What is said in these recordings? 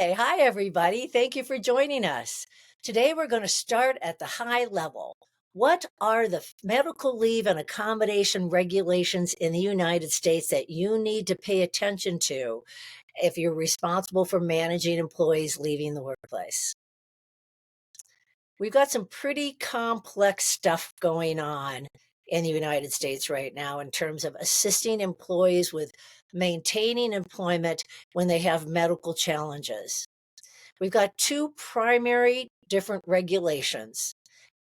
Hey, hi, everybody. Thank you for joining us. Today, we're going to start at the high level. What are the medical leave and accommodation regulations in the United States that you need to pay attention to if you're responsible for managing employees leaving the workplace? We've got some pretty complex stuff going on in the United States right now in terms of assisting employees with maintaining employment when they have medical challenges. We've got two primary different regulations.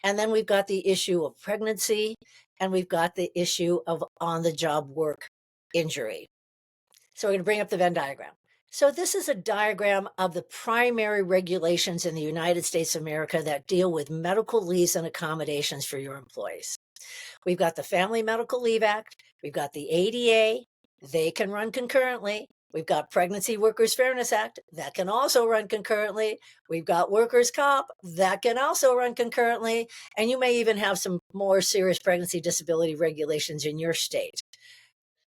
And then we've got the issue of pregnancy and we've got the issue of on the job work injury. So we're going to bring up the Venn diagram. So this is a diagram of the primary regulations in the United States of America that deal with medical leaves and accommodations for your employees. We've got the Family Medical Leave Act. We've got the ADA. They can run concurrently. We've got Pregnancy Workers Fairness Act that can also run concurrently. We've got Workers' Comp that can also run concurrently. And you may even have some more serious pregnancy disability regulations in your state.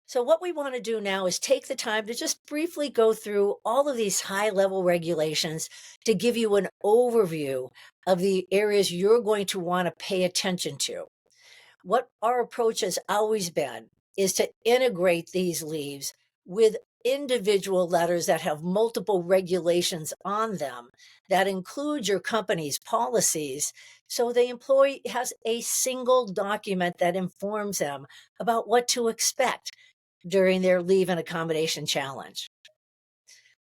So what we want to do now is take the time to just briefly go through all of these high-level regulations to give you an overview of the areas you're going to want to pay attention to. What our approach has always been is to integrate these leaves with individual letters that have multiple regulations on them that include your company's policies, so the employee has a single document that informs them about what to expect during their leave and accommodation challenge.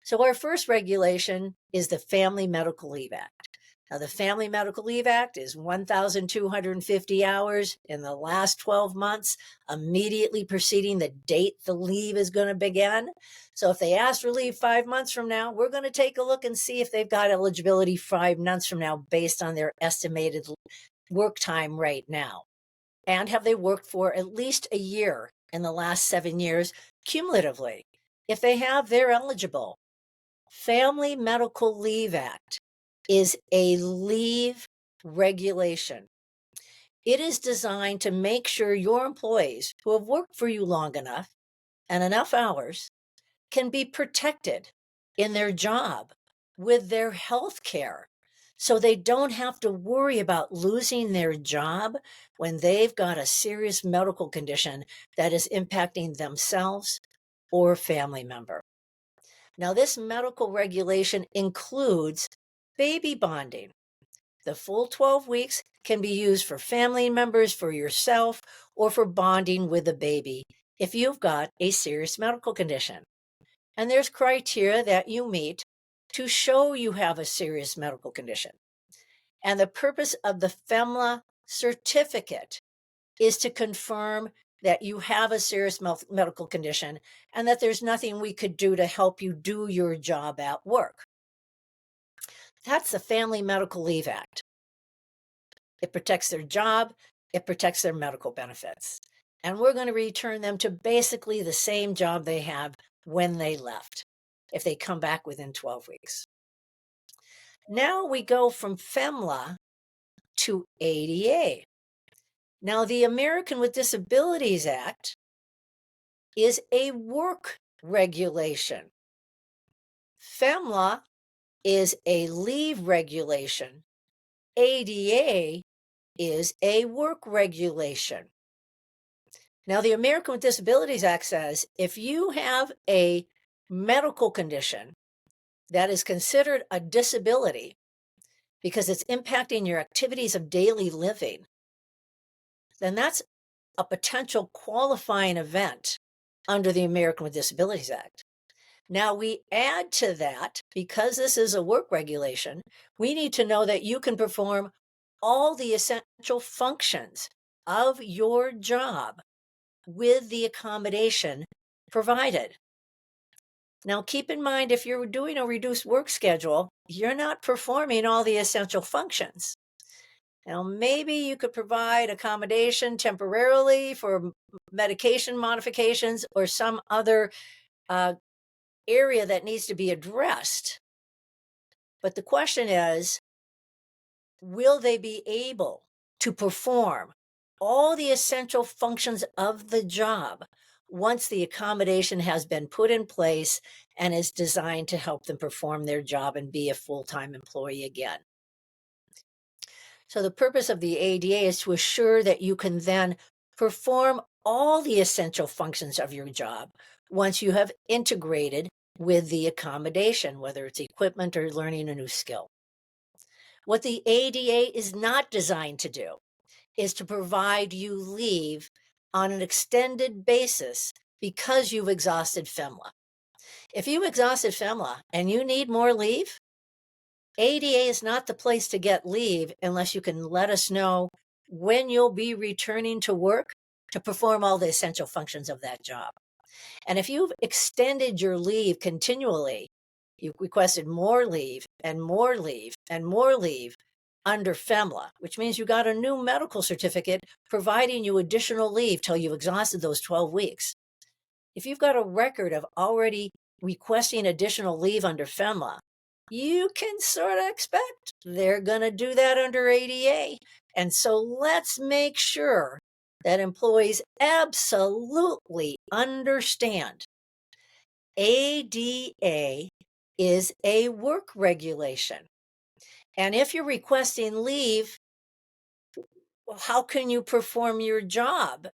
So our first regulation is the Family Medical Leave Act. Now, the Family Medical Leave Act is 1,250 hours in the last 12 months, immediately preceding the date the leave is going to begin. So if they ask for leave 5 months from now, we're going to take a look and see if they've got eligibility 5 months from now based on their estimated work time right now. And have they worked for at least a year in the last 7 years cumulatively? If they have, they're eligible. Family Medical Leave Act is a leave regulation. It is designed to make sure your employees who have worked for you long enough and enough hours can be protected in their job with their health care, so they don't have to worry about losing their job when they've got a serious medical condition that is impacting themselves or a family member. Now, this medical regulation includes baby bonding. The full 12 weeks can be used for family members, for yourself, or for bonding with a baby if you've got a serious medical condition. And there's criteria that you meet to show you have a serious medical condition. And the purpose of the FMLA certificate is to confirm that you have a serious medical condition and that there's nothing we could do to help you do your job at work. That's the Family Medical Leave Act. It protects their job, it protects their medical benefits. And we're going to return them to basically the same job they have when they left, if they come back within 12 weeks. Now we go from FMLA to ADA. Now, the American with Disabilities Act is a work regulation. FMLA is a leave regulation. ADA is a work regulation. Now, the American with Disabilities Act says if you have a medical condition that is considered a disability because it's impacting your activities of daily living, then that's a potential qualifying event under the American with Disabilities Act. Now, we add to that, because this is a work regulation, we need to know that you can perform all the essential functions of your job with the accommodation provided. Now, keep in mind, if you're doing a reduced work schedule, you're not performing all the essential functions. Now, maybe you could provide accommodation temporarily for medication modifications or some other area that needs to be addressed. But the question is, will they be able to perform all the essential functions of the job once the accommodation has been put in place and is designed to help them perform their job and be a full-time employee again. So the purpose of the ADA is to assure that you can then perform all the essential functions of your job once you have integrated with the accommodation, whether it's equipment or learning a new skill. What the ADA is not designed to do is to provide you leave on an extended basis because you've exhausted FMLA. If you exhausted FMLA and you need more leave, ADA is not the place to get leave unless you can let us know when you'll be returning to work to perform all the essential functions of that job. And if you've extended your leave continually, you've requested more leave and more leave and more leave under FMLA, which means you got a new medical certificate providing you additional leave till you've exhausted those 12 weeks. If you've got a record of already requesting additional leave under FMLA, you can sort of expect they're going to do that under ADA. And so let's make sure that employees absolutely understand ADA is a work regulation. And if you're requesting leave, well, how can you perform your job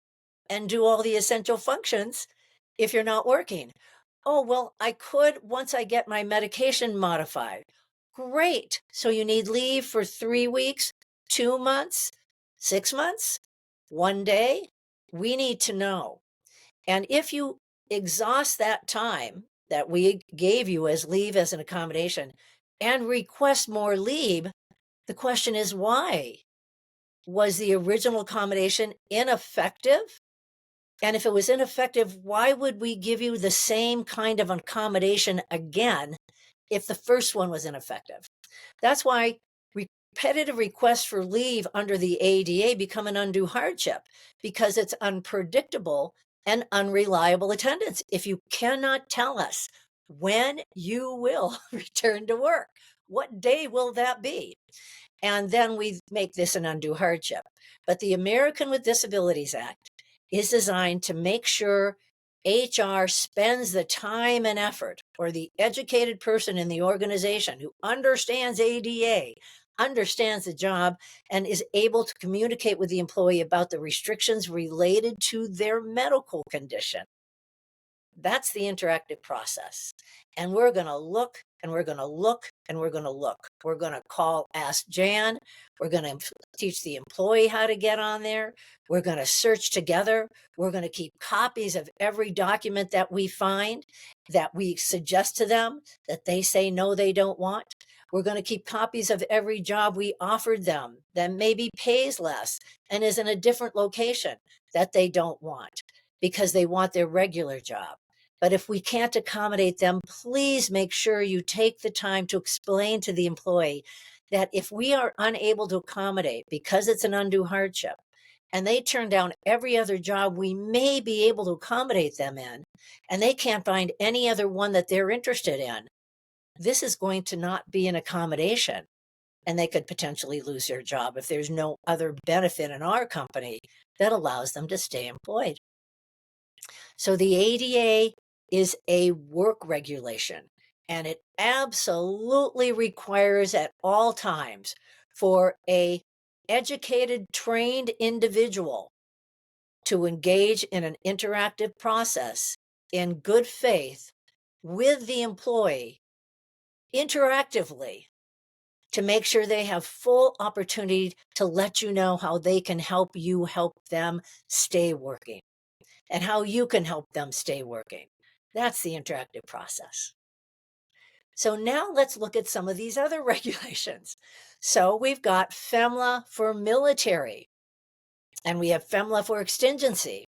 and do all the essential functions if you're not working? Oh, well, I could once I get my medication modified. Great. So you need leave for 3 weeks, 2 months, 6 months, 1 day? We need to know. And if you exhaust that time that we gave you as leave as an accommodation and request more leave, the question is why? Was the original accommodation ineffective? And if it was ineffective, why would we give you the same kind of accommodation again if the first one was ineffective? That's why repetitive requests for leave under the ADA become an undue hardship, because it's unpredictable and unreliable attendance. If you cannot tell us when you will return to work, what day will that be? And then we make this an undue hardship. But the American with Disabilities Act is designed to make sure HR spends the time and effort, or the educated person in the organization who understands ADA, understands the job, and is able to communicate with the employee about the restrictions related to their medical condition. That's the interactive process. And we're going to look and we're going to look and we're going to look. We're going to call Ask Jan. We're going to teach the employee how to get on there. We're going to search together. We're going to keep copies of every document that we find that we suggest to them that they say no, they don't want. We're going to keep copies of every job we offered them that maybe pays less and is in a different location that they don't want because they want their regular job. But if we can't accommodate them, please make sure you take the time to explain to the employee that if we are unable to accommodate because it's an undue hardship, and they turn down every other job we may be able to accommodate them in, and they can't find any other one that they're interested in, this is going to not be an accommodation, and they could potentially lose their job if there's no other benefit in our company that allows them to stay employed. So the ADA is a work regulation, and it absolutely requires at all times for a educated, trained individual to engage in an interactive process in good faith with the employee interactively to make sure they have full opportunity to let you know how they can help you help them stay working and how you can help them stay working. That's the interactive process. So now let's look at some of these other regulations. So we've got FMLA for military, and we have FMLA for extingency.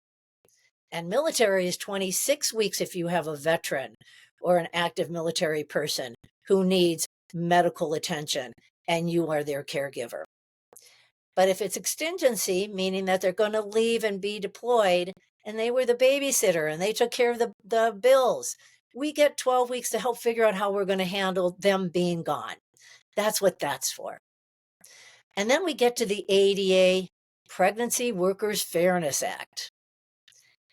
And military is 26 weeks if you have a veteran or an active military person who needs medical attention and you are their caregiver. But if it's extingency, meaning that they're going to leave and be deployed, and they were the babysitter and they took care of the bills, we get 12 weeks to help figure out how we're going to handle them being gone. That's what that's for. And then we get to the ADA, Pregnancy Workers Fairness Act.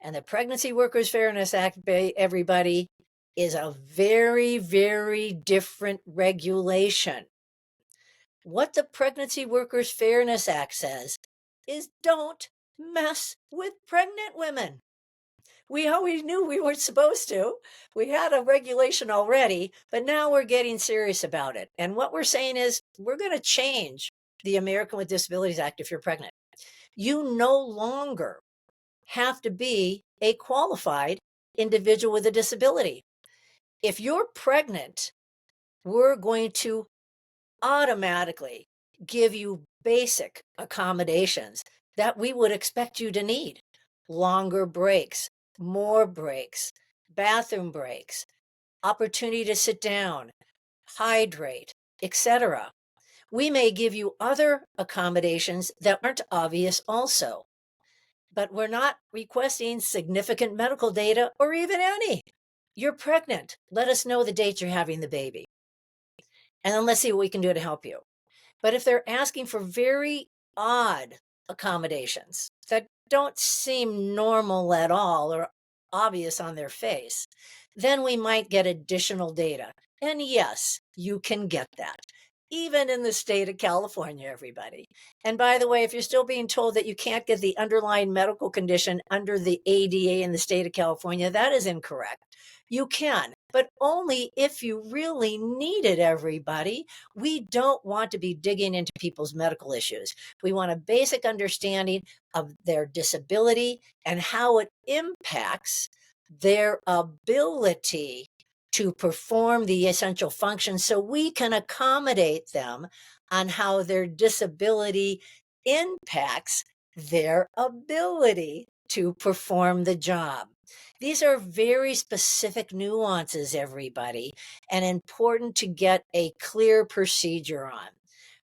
And the Pregnancy Workers Fairness Act, everybody, is a very, very different regulation. What the Pregnancy Workers Fairness Act says is don't mess with pregnant women. We always knew we weren't supposed to. We had a regulation already, but now we're getting serious about it. And what we're saying is we're going to change the American with Disabilities Act if you're pregnant. You no longer have to be a qualified individual with a disability. If you're pregnant, we're going to automatically give you basic accommodations that we would expect you to need. Longer breaks, more breaks, bathroom breaks, opportunity to sit down, hydrate, etc. We may give you other accommodations that aren't obvious also, but we're not requesting significant medical data or even any. You're pregnant. Let us know the date you're having the baby. And then let's see what we can do to help you. But if they're asking for very odd accommodations that don't seem normal at all or obvious on their face, then we might get additional data. And yes, you can get that, even in the state of California, everybody. And by the way, if you're still being told that you can't get the underlying medical condition under the ADA in the state of California, that is incorrect. You can, but only if you really need it, everybody. We don't want to be digging into people's medical issues. We want a basic understanding of their disability and how it impacts their ability to perform the essential functions so we can accommodate them on how their disability impacts their ability to perform the job. These are very specific nuances, everybody, and important to get a clear procedure on.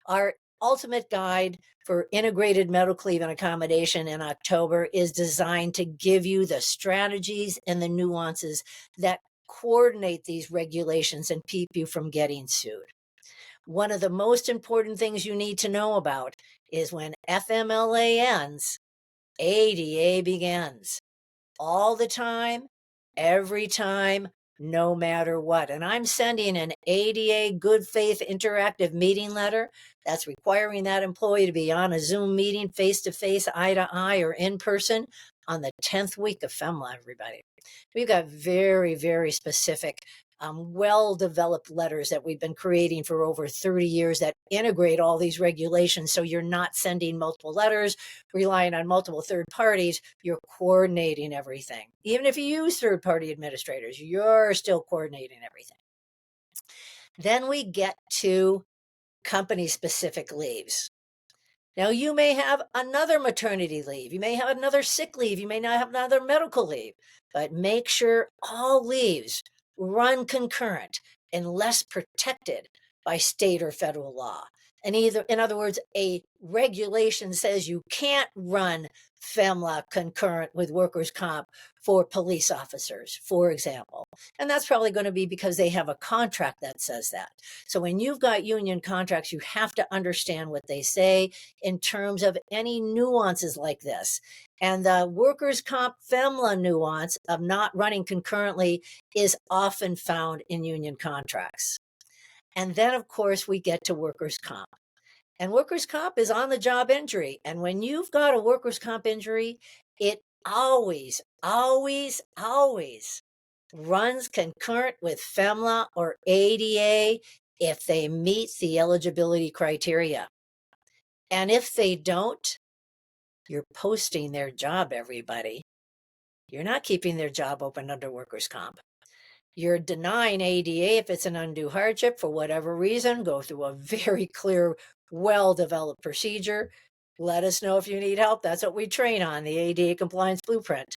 Our ultimate guide for integrated medical leave and accommodation in October is designed to give you the strategies and the nuances that coordinate these regulations and keep you from getting sued. One of the most important things you need to know about is when FMLA ends, ADA begins. All the time, every time, no matter what. And I'm sending an ADA good faith interactive meeting letter that's requiring that employee to be on a Zoom meeting, face to face, eye to eye, or in person on the 10th week of FMLA, everybody. We've got very, very specific, well-developed letters that we've been creating for over 30 years that integrate all these regulations. So you're not sending multiple letters, relying on multiple third parties, you're coordinating everything. Even if you use third-party administrators, you're still coordinating everything. Then we get to company-specific leaves. Now, you may have another maternity leave. You may have another sick leave. You may not have another medical leave, but make sure all leaves run concurrent unless protected by state or federal law. And in other words, a regulation says you can't run FMLA concurrent with workers' comp for police officers, for example. And that's probably going to be because they have a contract that says that. So when you've got union contracts, you have to understand what they say in terms of any nuances like this. And the workers' comp FMLA nuance of not running concurrently is often found in union contracts. And then, of course, we get to workers' comp. And workers' comp is on the job injury. And when you've got a workers' comp injury, it always, always, always runs concurrent with FMLA or ADA if they meet the eligibility criteria. And if they don't, you're posting their job, everybody. You're not keeping their job open under workers' comp. You're denying ADA if it's an undue hardship for whatever reason. Go through a very clear, well-developed procedure. Let us know if you need help. That's what we train on, the ADA compliance blueprint.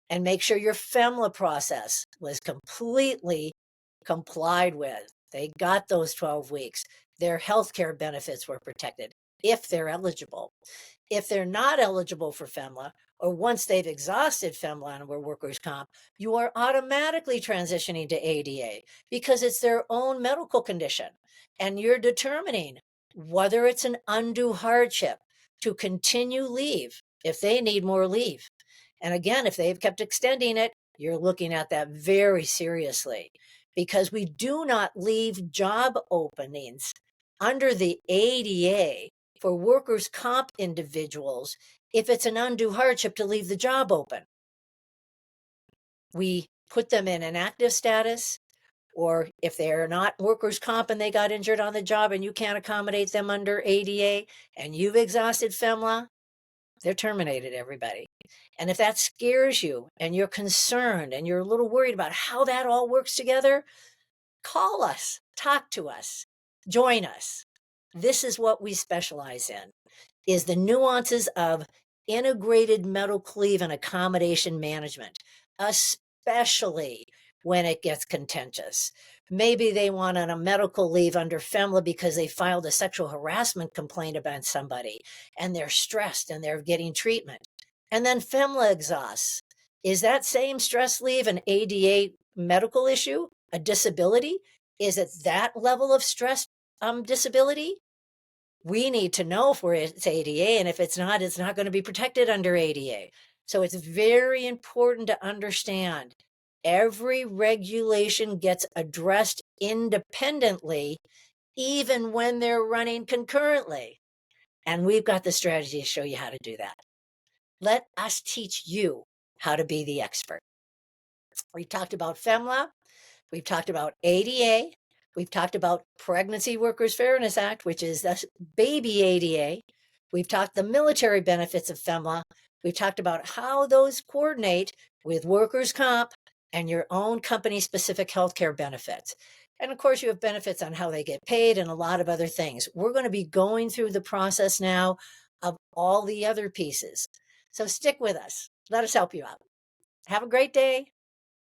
And make sure your FMLA process was completely complied with. They got those 12 weeks. Their healthcare benefits were protected if they're eligible. If they're not eligible for FMLA, or once they've exhausted FMLA and were workers' comp, you are automatically transitioning to ADA because it's their own medical condition. And you're determining whether it's an undue hardship to continue leave if they need more leave. And again, if they've kept extending it, you're looking at that very seriously, because we do not leave job openings under the ADA for workers' comp individuals if it's an undue hardship to leave the job open. We put them in an active status, or if they're not workers' comp and they got injured on the job and you can't accommodate them under ADA and you've exhausted FMLA, they're terminated, everybody. And if that scares you and you're concerned and you're a little worried about how that all works together, call us, talk to us, join us. This is what we specialize in, is the nuances of integrated medical leave and accommodation management, especially when it gets contentious. Maybe they want on a medical leave under FMLA because they filed a sexual harassment complaint about somebody and they're stressed and they're getting treatment. And then FMLA exhausts. Is that same stress leave an ADA medical issue, a disability? Is it that level of stress disability? We need to know if it's ADA, and if it's not going to be protected under ADA. So it's very important to understand every regulation gets addressed independently, even when they're running concurrently. And we've got the strategy to show you how to do that. Let us teach you how to be the expert. We talked about FMLA. We've talked about ADA. We've talked about Pregnancy Workers Fairness Act, which is the baby ADA. We've talked the military benefits of FMLA. We've talked about how those coordinate with workers' comp and your own company-specific healthcare benefits. And of course, you have benefits on how they get paid and a lot of other things. We're going to be going through the process now of all the other pieces. So stick with us. Let us help you out. Have a great day.